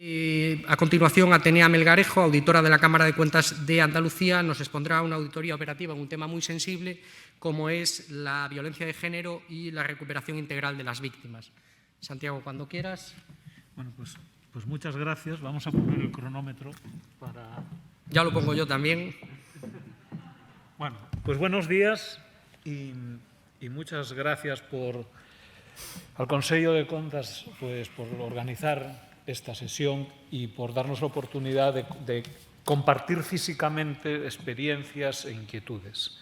A continuación, Atenea Melgarejo, auditora de la Cámara de Cuentas de Andalucía, nos expondrá una auditoría operativa en un tema muy sensible como es la violencia de género y la recuperación integral de las víctimas. Santiago, cuando quieras. Bueno, pues muchas gracias. Vamos a poner el cronómetro para... Ya lo pongo yo también. Bueno, pues buenos días y muchas gracias al Consejo de Contas por organizar esta sesión y por darnos la oportunidad de compartir físicamente experiencias e inquietudes.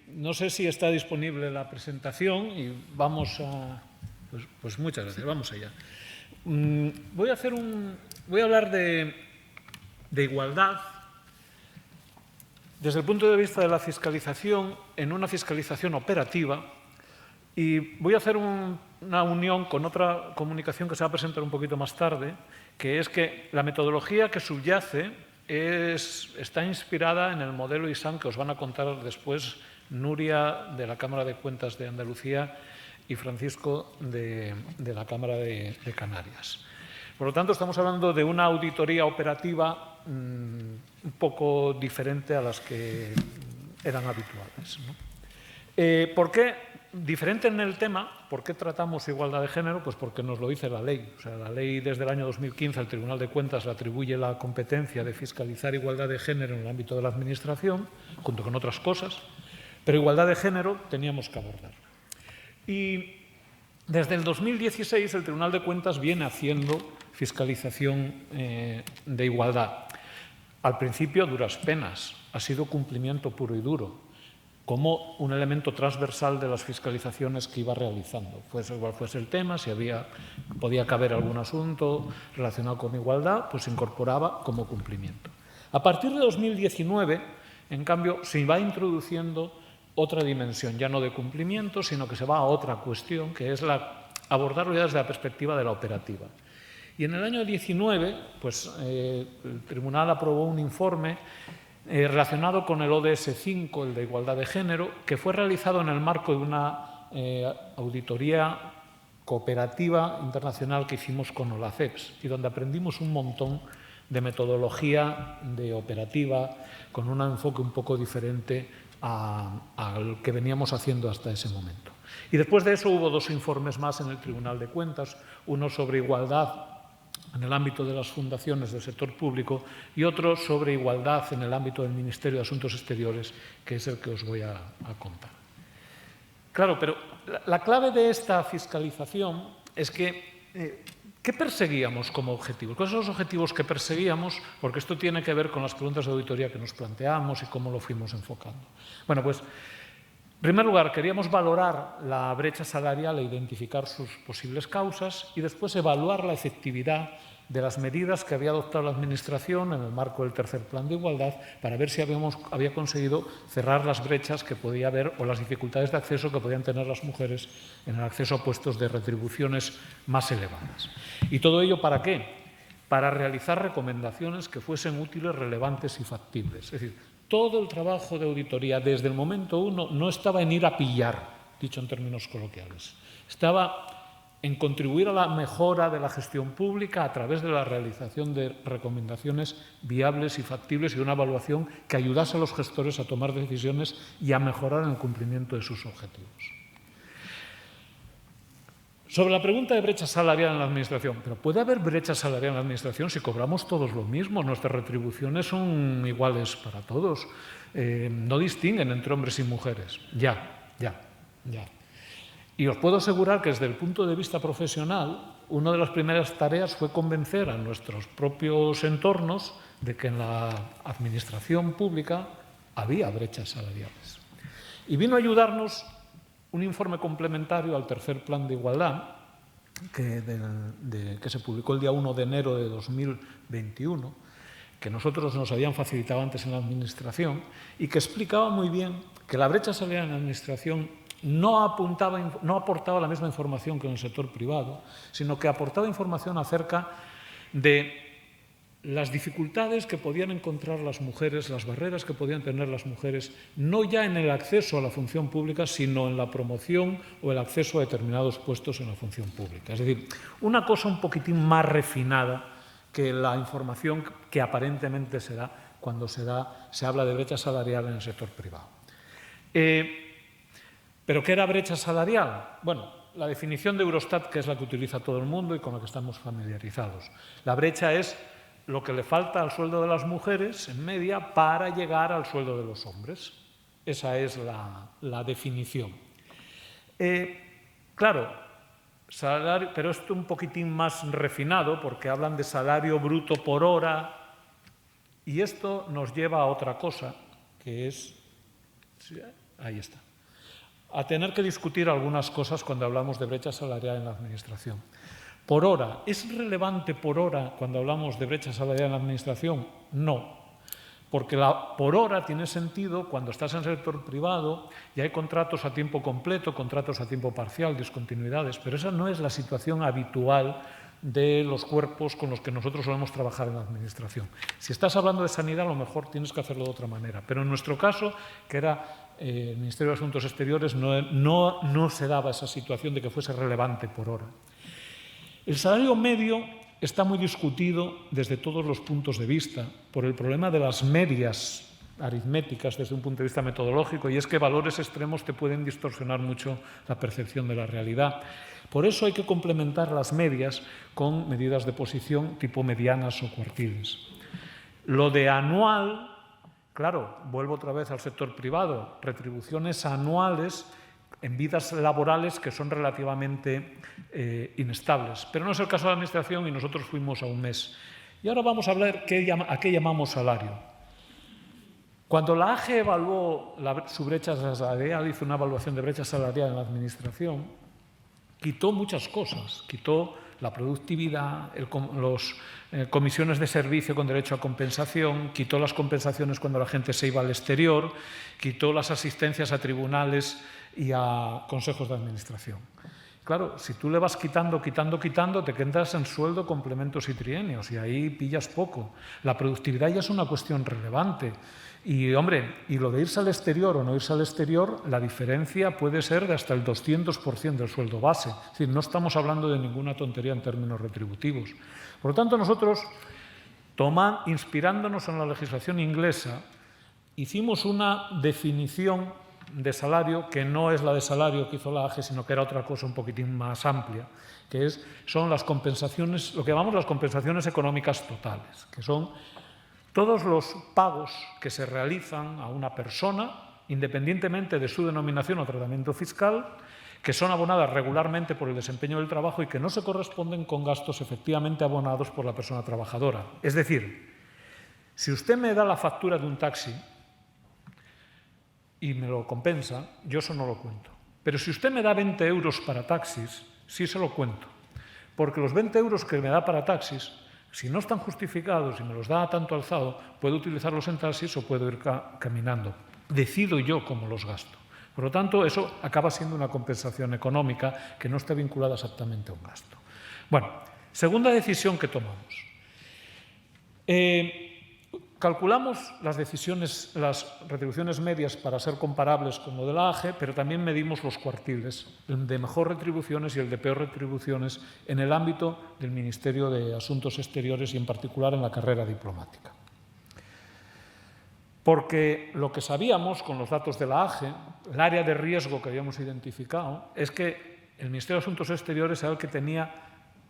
No sé si está disponible la presentación y vamos a... Pues muchas gracias, vamos allá. Voy a hablar de igualdad desde el punto de vista de la fiscalización en una fiscalización operativa. Y voy a hacer una unión con otra comunicación que se va a presentar un poquito más tarde, que es que la metodología que subyace está inspirada en el modelo ISAN que os van a contar después Nuria de la Cámara de Cuentas de Andalucía y Francisco de la Cámara de Canarias. Por lo tanto, estamos hablando de una auditoría operativa un poco diferente a las que eran habituales, ¿no? ¿Por qué? Diferente en el tema, ¿por qué tratamos igualdad de género? Pues porque nos lo dice la ley. O sea, la ley desde el año 2015 al Tribunal de Cuentas le atribuye la competencia de fiscalizar igualdad de género en el ámbito de la Administración, junto con otras cosas, pero igualdad de género teníamos que abordar. Y desde el 2016 el Tribunal de Cuentas viene haciendo fiscalización de igualdad. Al principio, duras penas, ha sido cumplimiento puro y duro, como un elemento transversal de las fiscalizaciones que iba realizando. Igual fuese el tema, si podía caber algún asunto relacionado con igualdad, pues se incorporaba como cumplimiento. A partir de 2019, en cambio, se va introduciendo otra dimensión, ya no de cumplimiento, sino que se va a otra cuestión, que es abordarlo ya desde la perspectiva de la operativa. Y en el año 19, pues, el Tribunal aprobó un informe relacionado con el ODS 5, el de igualdad de género, que fue realizado en el marco de una auditoría cooperativa internacional que hicimos con OLACEPS y donde aprendimos un montón de metodología de operativa con un enfoque un poco diferente al que veníamos haciendo hasta ese momento. Y después de eso hubo dos informes más en el Tribunal de Cuentas, uno sobre igualdad en el ámbito de las fundaciones del sector público y otro sobre igualdad en el ámbito del Ministerio de Asuntos Exteriores, que es el que os voy a contar. Claro, pero la clave de esta fiscalización es que ¿qué perseguíamos como objetivos? ¿Cuáles son los objetivos que perseguíamos? Porque esto tiene que ver con las preguntas de auditoría que nos planteamos y cómo lo fuimos enfocando. Bueno, pues, en primer lugar, queríamos valorar la brecha salarial e identificar sus posibles causas y después evaluar la efectividad de las medidas que había adoptado la Administración en el marco del tercer plan de igualdad para ver si había conseguido cerrar las brechas que podía haber o las dificultades de acceso que podían tener las mujeres en el acceso a puestos de retribuciones más elevadas. ¿Y todo ello para qué? Para realizar recomendaciones que fuesen útiles, relevantes y factibles. Es decir, todo el trabajo de auditoría desde el momento uno no estaba en ir a pillar, dicho en términos coloquiales. Estaba en contribuir a la mejora de la gestión pública a través de la realización de recomendaciones viables y factibles y una evaluación que ayudase a los gestores a tomar decisiones y a mejorar en el cumplimiento de sus objetivos. Sobre la pregunta de brecha salarial en la Administración, pero ¿puede haber brecha salarial en la Administración si cobramos todos lo mismo? Nuestras retribuciones son iguales para todos, no distinguen entre hombres y mujeres. Ya. Y os puedo asegurar que desde el punto de vista profesional, una de las primeras tareas fue convencer a nuestros propios entornos de que en la Administración pública había brechas salariales. Y vino a ayudarnos un informe complementario al tercer plan de igualdad que se publicó el día 1 de enero de 2021, que nosotros nos habían facilitado antes en la Administración y que explicaba muy bien que la brecha salarial en la Administración no aportaba la misma información que en el sector privado, sino que aportaba información acerca de las dificultades que podían encontrar las mujeres, las barreras que podían tener las mujeres, no ya en el acceso a la función pública, sino en la promoción o el acceso a determinados puestos en la función pública. Es decir, una cosa un poquitín más refinada que la información que aparentemente se da cuando se habla de brecha salarial en el sector privado. ¿Pero qué era brecha salarial? Bueno, la definición de Eurostat, que es la que utiliza todo el mundo y con la que estamos familiarizados. La brecha es lo que le falta al sueldo de las mujeres, en media, para llegar al sueldo de los hombres. Esa es la definición. Claro, salario, pero esto un poquitín más refinado, porque hablan de salario bruto por hora, y esto nos lleva a otra cosa, que es... Ahí está. A tener que discutir algunas cosas cuando hablamos de brecha salarial en la administración. Por hora, ¿es relevante por hora cuando hablamos de brecha salarial en la administración? No, porque por hora tiene sentido cuando estás en el sector privado y hay contratos a tiempo completo, contratos a tiempo parcial, discontinuidades, pero esa no es la situación habitual de los cuerpos con los que nosotros solemos trabajar en la administración. Si estás hablando de sanidad, a lo mejor tienes que hacerlo de otra manera, pero en nuestro caso, que era el Ministerio de Asuntos Exteriores, no se daba esa situación de que fuese relevante por hora. El salario medio está muy discutido desde todos los puntos de vista por el problema de las medias aritméticas desde un punto de vista metodológico, y es que valores extremos te pueden distorsionar mucho la percepción de la realidad. Por eso hay que complementar las medias con medidas de posición tipo medianas o cuartiles. Lo de anual, claro, vuelvo otra vez al sector privado, retribuciones anuales en vidas laborales que son relativamente inestables. Pero no es el caso de la Administración y nosotros fuimos a un mes. Y ahora vamos a ver a qué llamamos salario. Cuando la AGE evaluó su brecha salarial, hizo una evaluación de brecha salarial en la Administración, quitó muchas cosas. Quitó la productividad, las comisiones de servicio con derecho a compensación, quitó las compensaciones cuando la gente se iba al exterior, quitó las asistencias a tribunales y a consejos de administración. Claro, si tú le vas quitando, te quedas en sueldo, complementos y trienios, y ahí pillas poco. La productividad ya es una cuestión relevante. Y, hombre, y lo de irse al exterior o no irse al exterior, la diferencia puede ser de hasta el 200% del sueldo base. Es decir, no estamos hablando de ninguna tontería en términos retributivos. Por lo tanto, nosotros, inspirándonos en la legislación inglesa, hicimos una definición de salario que no es la de salario que hizo la AGE, sino que era otra cosa un poquitín más amplia, que son las compensaciones, lo que llamamos las compensaciones económicas totales, que son todos los pagos que se realizan a una persona, independientemente de su denominación o tratamiento fiscal, que son abonadas regularmente por el desempeño del trabajo y que no se corresponden con gastos efectivamente abonados por la persona trabajadora. Es decir, si usted me da la factura de un taxi y me lo compensa, yo eso no lo cuento. Pero si usted me da 20 euros para taxis, sí se lo cuento. Porque los 20 euros que me da para taxis, si no están justificados y me los da a tanto alzado, puedo utilizarlos en taxis o puedo ir caminando. Decido yo cómo los gasto. Por lo tanto, eso acaba siendo una compensación económica que no está vinculada exactamente a un gasto. Bueno, segunda decisión que tomamos. Calculamos las retribuciones medias para ser comparables con lo de la AGE, pero también medimos los cuartiles, el de mejor retribuciones y el de peor retribuciones en el ámbito del Ministerio de Asuntos Exteriores y en particular en la carrera diplomática. Porque lo que sabíamos con los datos de la AGE, el área de riesgo que habíamos identificado, es que el Ministerio de Asuntos Exteriores era el que tenía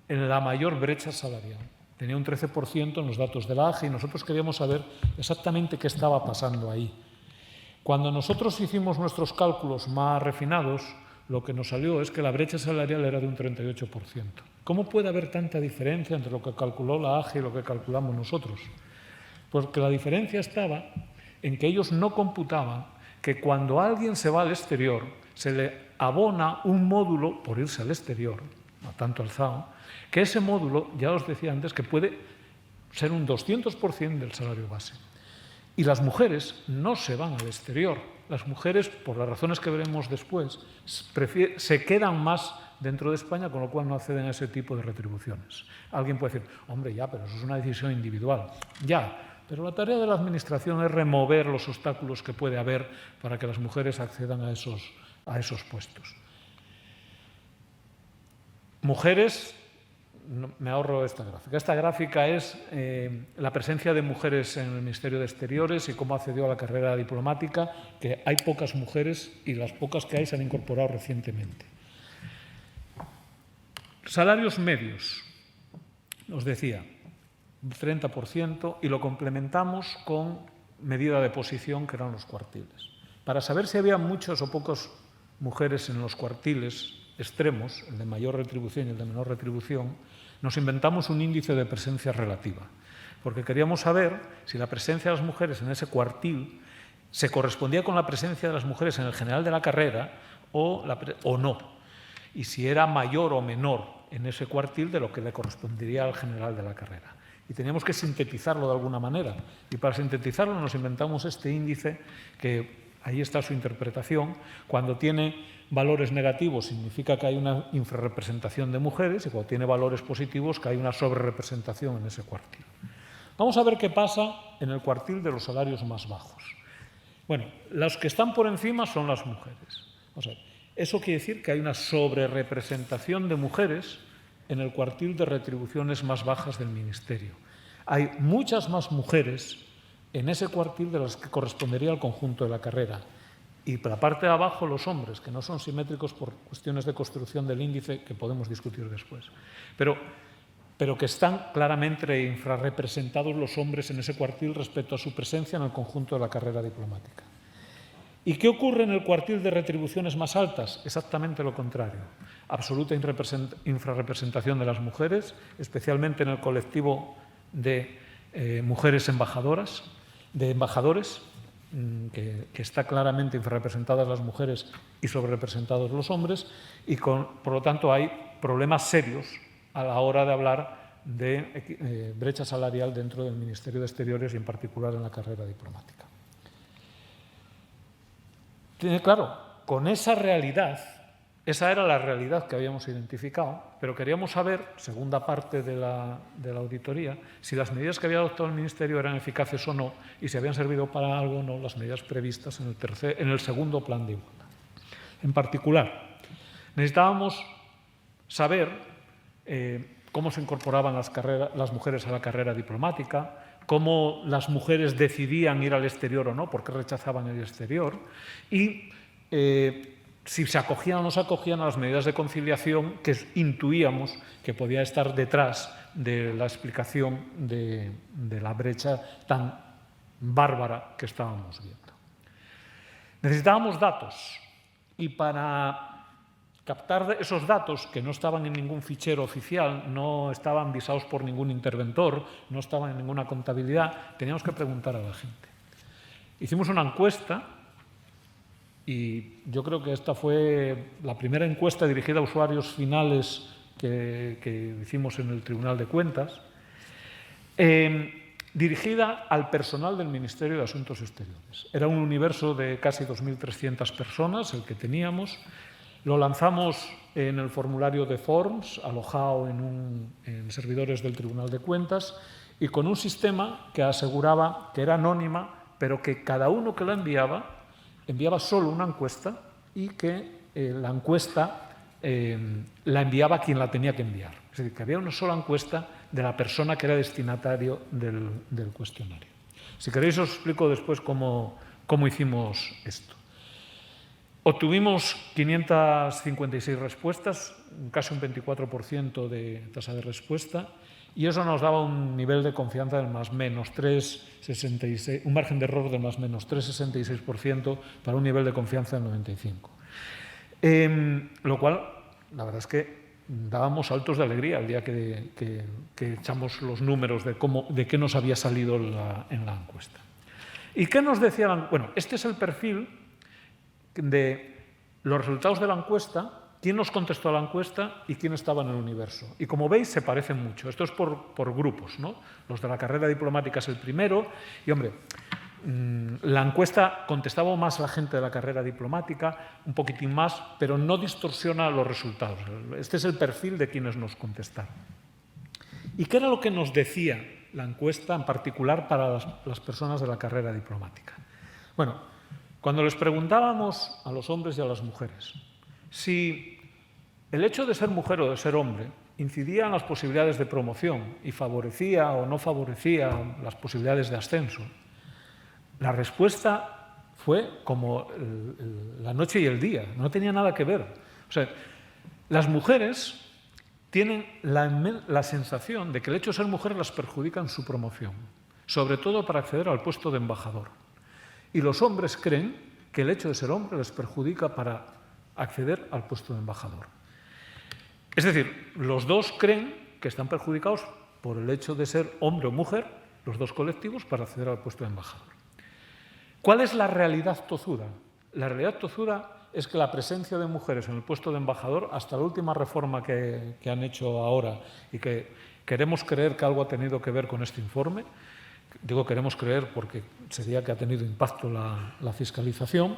la mayor brecha salarial. Tenía un 13% en los datos de la AGE y nosotros queríamos saber exactamente qué estaba pasando ahí. Cuando nosotros hicimos nuestros cálculos más refinados, lo que nos salió es que la brecha salarial era de un 38%. ¿Cómo puede haber tanta diferencia entre lo que calculó la AGE y lo que calculamos nosotros? Porque la diferencia estaba en que ellos no computaban que cuando alguien se va al exterior se le abona un módulo por irse al exterior, no tanto alzado, que ese módulo, ya os decía antes, que puede ser un 200% del salario base. Y las mujeres no se van al exterior. Las mujeres, por las razones que veremos después, se quedan más dentro de España, con lo cual no acceden a ese tipo de retribuciones. Alguien puede decir, hombre, ya, pero eso es una decisión individual. Ya, pero la tarea de la Administración es remover los obstáculos que puede haber para que las mujeres accedan a esos puestos. Mujeres, me ahorro esta gráfica. Esta gráfica es la presencia de mujeres en el Ministerio de Exteriores y cómo accedió a la carrera diplomática, que hay pocas mujeres y las pocas que hay se han incorporado recientemente. Salarios medios, os decía, 30%, y lo complementamos con medida de posición, que eran los cuartiles. Para saber si había muchas o pocas mujeres en los cuartiles extremos, el de mayor retribución y el de menor retribución, nos inventamos un índice de presencia relativa, porque queríamos saber si la presencia de las mujeres en ese cuartil se correspondía con la presencia de las mujeres en el general de la carrera o no, y si era mayor o menor en ese cuartil de lo que le correspondería al general de la carrera. Y teníamos que sintetizarlo de alguna manera, y para sintetizarlo nos inventamos este índice que ahí está su interpretación. Cuando tiene valores negativos significa que hay una infrarrepresentación de mujeres y cuando tiene valores positivos que hay una sobrerepresentación en ese cuartil. Vamos a ver qué pasa en el cuartil de los salarios más bajos. Bueno, los que están por encima son las mujeres. Vamos a ver. Eso quiere decir que hay una sobrerepresentación de mujeres en el cuartil de retribuciones más bajas del Ministerio. Hay muchas más mujeres en ese cuartil de las que correspondería al conjunto de la carrera. Y por la parte de abajo los hombres, que no son simétricos por cuestiones de construcción del índice que podemos discutir después. Pero que están claramente infrarrepresentados los hombres en ese cuartil respecto a su presencia en el conjunto de la carrera diplomática. ¿Y qué ocurre en el cuartil de retribuciones más altas? Exactamente lo contrario. Absoluta infrarrepresentación de las mujeres, especialmente en el colectivo de mujeres embajadoras, de embajadores, que está claramente infrarrepresentadas las mujeres y sobrerepresentados los hombres, y por lo tanto hay problemas serios a la hora de hablar de brecha salarial dentro del Ministerio de Exteriores y en particular en la carrera diplomática. Claro, con esa realidad, esa era la realidad que habíamos identificado, pero queríamos saber, segunda parte de la auditoría, si las medidas que había adoptado el Ministerio eran eficaces o no y si habían servido para algo o no las medidas previstas en el segundo plan de igualdad. En particular, necesitábamos saber cómo se incorporaban las mujeres a la carrera diplomática, cómo las mujeres decidían ir al exterior o no, por qué rechazaban el exterior, y si se acogían o no se acogían a las medidas de conciliación que intuíamos que podía estar detrás de la explicación de la brecha tan bárbara que estábamos viendo. Necesitábamos datos, y para captar esos datos, que no estaban en ningún fichero oficial, no estaban visados por ningún interventor, no estaban en ninguna contabilidad, teníamos que preguntar a la gente. Hicimos una encuesta, y yo creo que esta fue la primera encuesta dirigida a usuarios finales que hicimos en el Tribunal de Cuentas, dirigida al personal del Ministerio de Asuntos Exteriores. Era un universo de casi 2.300 personas, el que teníamos. Lo lanzamos en el formulario de Forms, alojado en servidores del Tribunal de Cuentas, y con un sistema que aseguraba que era anónima, pero que cada uno que la enviaba solo una encuesta y que la encuesta la enviaba quien la tenía que enviar. Es decir, que había una sola encuesta de la persona que era destinatario del cuestionario. Si queréis os explico después cómo hicimos esto. Obtuvimos 556 respuestas, casi un 24% de tasa de respuesta, y eso nos daba un nivel de confianza del más menos 3,66, un margen de error del más menos 3,66% para un nivel de confianza del 95%. Lo cual, la verdad es que dábamos saltos de alegría el día que echamos los números de qué nos había salido en la encuesta. ¿Y qué nos decían? Bueno, este es el perfil de los resultados de la encuesta, quién nos contestó a la encuesta y quién estaba en el universo. Y como veis, se parecen mucho. Esto es por grupos, ¿no? Los de la carrera diplomática es el primero. Y, hombre, la encuesta contestaba más la gente de la carrera diplomática, un poquitín más, pero no distorsiona los resultados. Este es el perfil de quienes nos contestaron. ¿Y qué era lo que nos decía la encuesta, en particular para las personas de la carrera diplomática? Bueno, cuando les preguntábamos a los hombres y a las mujeres si el hecho de ser mujer o de ser hombre incidía en las posibilidades de promoción y favorecía o no favorecía las posibilidades de ascenso, la respuesta fue como la noche y el día, no tenía nada que ver. O sea, las mujeres tienen la sensación de que el hecho de ser mujeres las perjudica en su promoción, sobre todo para acceder al puesto de embajador. Y los hombres creen que el hecho de ser hombre les perjudica para acceder al puesto de embajador. Es decir, los dos creen que están perjudicados por el hecho de ser hombre o mujer, los dos colectivos, para acceder al puesto de embajador. ¿Cuál es la realidad tozuda? La realidad tozuda es que la presencia de mujeres en el puesto de embajador, hasta la última reforma que han hecho ahora y que queremos creer que algo ha tenido que ver con este informe, digo queremos creer porque sería que ha tenido impacto la fiscalización,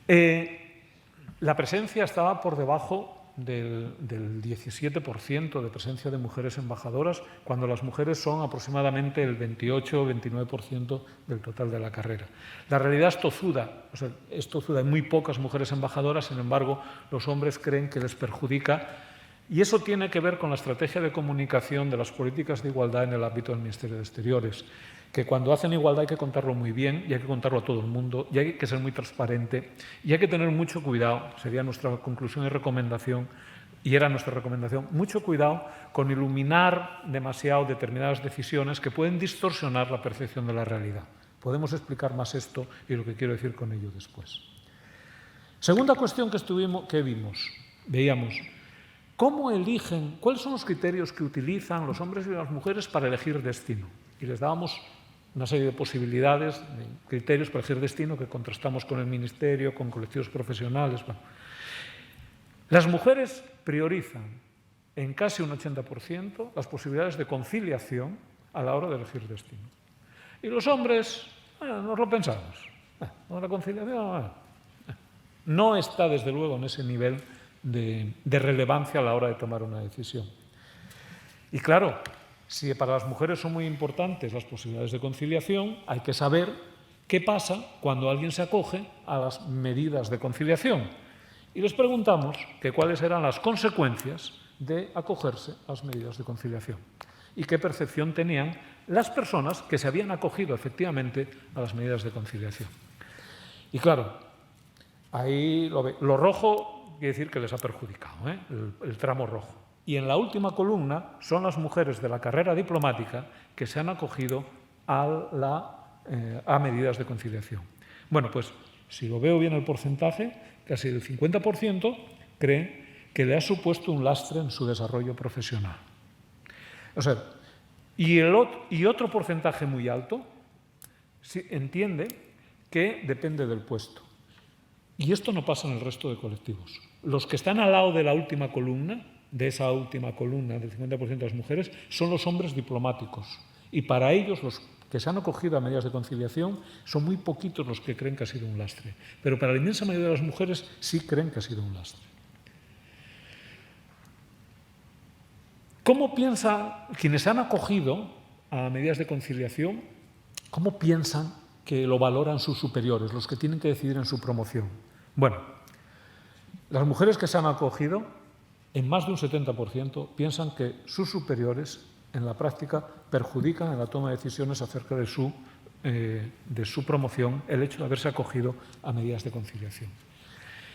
la presencia estaba por debajo del 17% de presencia de mujeres embajadoras, cuando las mujeres son aproximadamente el 28 o 29% del total de la carrera. La realidad es tozuda, hay muy pocas mujeres embajadoras, sin embargo, los hombres creen que les perjudica, y eso tiene que ver con la estrategia de comunicación de las políticas de igualdad en el ámbito del Ministerio de Exteriores, que cuando hacen igualdad hay que contarlo muy bien y hay que contarlo a todo el mundo y hay que ser muy transparente y hay que tener mucho cuidado, sería nuestra conclusión y recomendación, y era nuestra recomendación, mucho cuidado con iluminar demasiado determinadas decisiones que pueden distorsionar la percepción de la realidad. Podemos explicar más esto y lo que quiero decir con ello después. Segunda cuestión que veíamos, ¿cómo eligen, cuáles son los criterios que utilizan los hombres y las mujeres para elegir destino? Y les dábamos una serie de posibilidades, de criterios para elegir destino que contrastamos con el Ministerio, con colectivos profesionales. Bueno. Las mujeres priorizan en casi un 80% las posibilidades de conciliación a la hora de elegir destino. Y los hombres, nos lo pensamos. La conciliación no está, desde luego, en ese nivel de relevancia a la hora de tomar una decisión. Y claro, si para las mujeres son muy importantes las posibilidades de conciliación, hay que saber qué pasa cuando alguien se acoge a las medidas de conciliación. Y les preguntamos cuáles eran las consecuencias de acogerse a las medidas de conciliación y qué percepción tenían las personas que se habían acogido efectivamente a las medidas de conciliación. Y claro, ahí lo rojo quiere decir que les ha perjudicado, el tramo rojo. Y en la última columna son las mujeres de la carrera diplomática que se han acogido a medidas de conciliación. Bueno, pues si lo veo bien el porcentaje, casi el 50% cree que le ha supuesto un lastre en su desarrollo profesional. O sea, y otro porcentaje muy alto entiende que depende del puesto. Y esto no pasa en el resto de colectivos. Los que están al lado de la última columna, de esa última columna del 50% de las mujeres, son los hombres diplomáticos. Y para ellos, los que se han acogido a medidas de conciliación, son muy poquitos los que creen que ha sido un lastre. Pero para la inmensa mayoría de las mujeres sí creen que ha sido un lastre. ¿Cómo piensan quienes se han acogido a medidas de conciliación? ¿Cómo piensan que lo valoran sus superiores, los que tienen que decidir en su promoción? Bueno, las mujeres que se han acogido, en más de un 70%, piensan que sus superiores, en la práctica, perjudican en la toma de decisiones acerca de su promoción el hecho de haberse acogido a medidas de conciliación.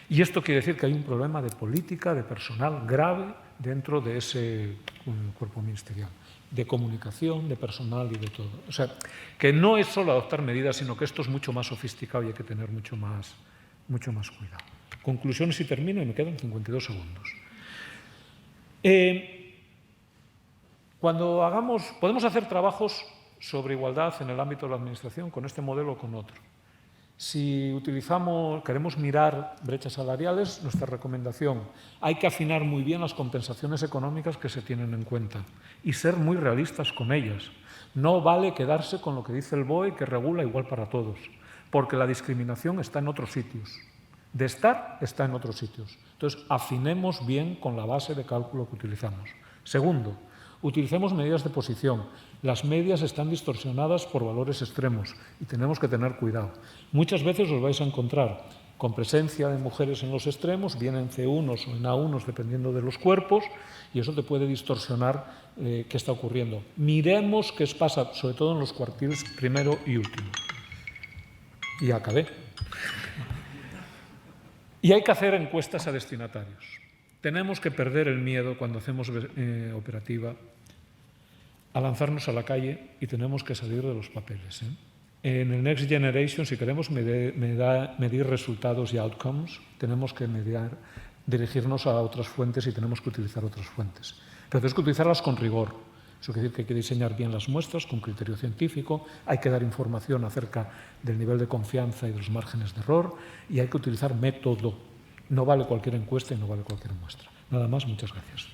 Y esto quiere decir que hay un problema de política, de personal grave dentro de ese cuerpo ministerial, de comunicación, de personal y de todo. O sea, que no es solo adoptar medidas, sino que esto es mucho más sofisticado y hay que tener mucho más cuidado. Conclusiones y termino, y me quedan 52 segundos. Podemos hacer trabajos sobre igualdad en el ámbito de la administración con este modelo o con otro. Si queremos mirar brechas salariales, nuestra recomendación, hay que afinar muy bien las compensaciones económicas que se tienen en cuenta y ser muy realistas con ellas. No vale quedarse con lo que dice el BOE, que regula igual para todos, porque la discriminación está en otros sitios. De estar, está en otros sitios. Entonces, afinemos bien con la base de cálculo que utilizamos. Segundo, utilicemos medidas de posición. Las medias están distorsionadas por valores extremos y tenemos que tener cuidado. Muchas veces os vais a encontrar con presencia de mujeres en los extremos, bien en C1s o en A1s, dependiendo de los cuerpos, y eso te puede distorsionar qué está ocurriendo. Miremos qué pasa, sobre todo en los cuartiles primero y último. Y acabé. Y hay que hacer encuestas a destinatarios. Tenemos que perder el miedo cuando hacemos operativa a lanzarnos a la calle y tenemos que salir de los papeles. En el Next Generation, si queremos medir resultados y outcomes, tenemos que dirigirnos a otras fuentes y tenemos que utilizar otras fuentes. Pero tenemos que utilizarlas con rigor. Eso quiere decir que hay que diseñar bien las muestras con criterio científico, hay que dar información acerca del nivel de confianza y de los márgenes de error y hay que utilizar método. No vale cualquier encuesta y no vale cualquier muestra. Nada más, muchas gracias.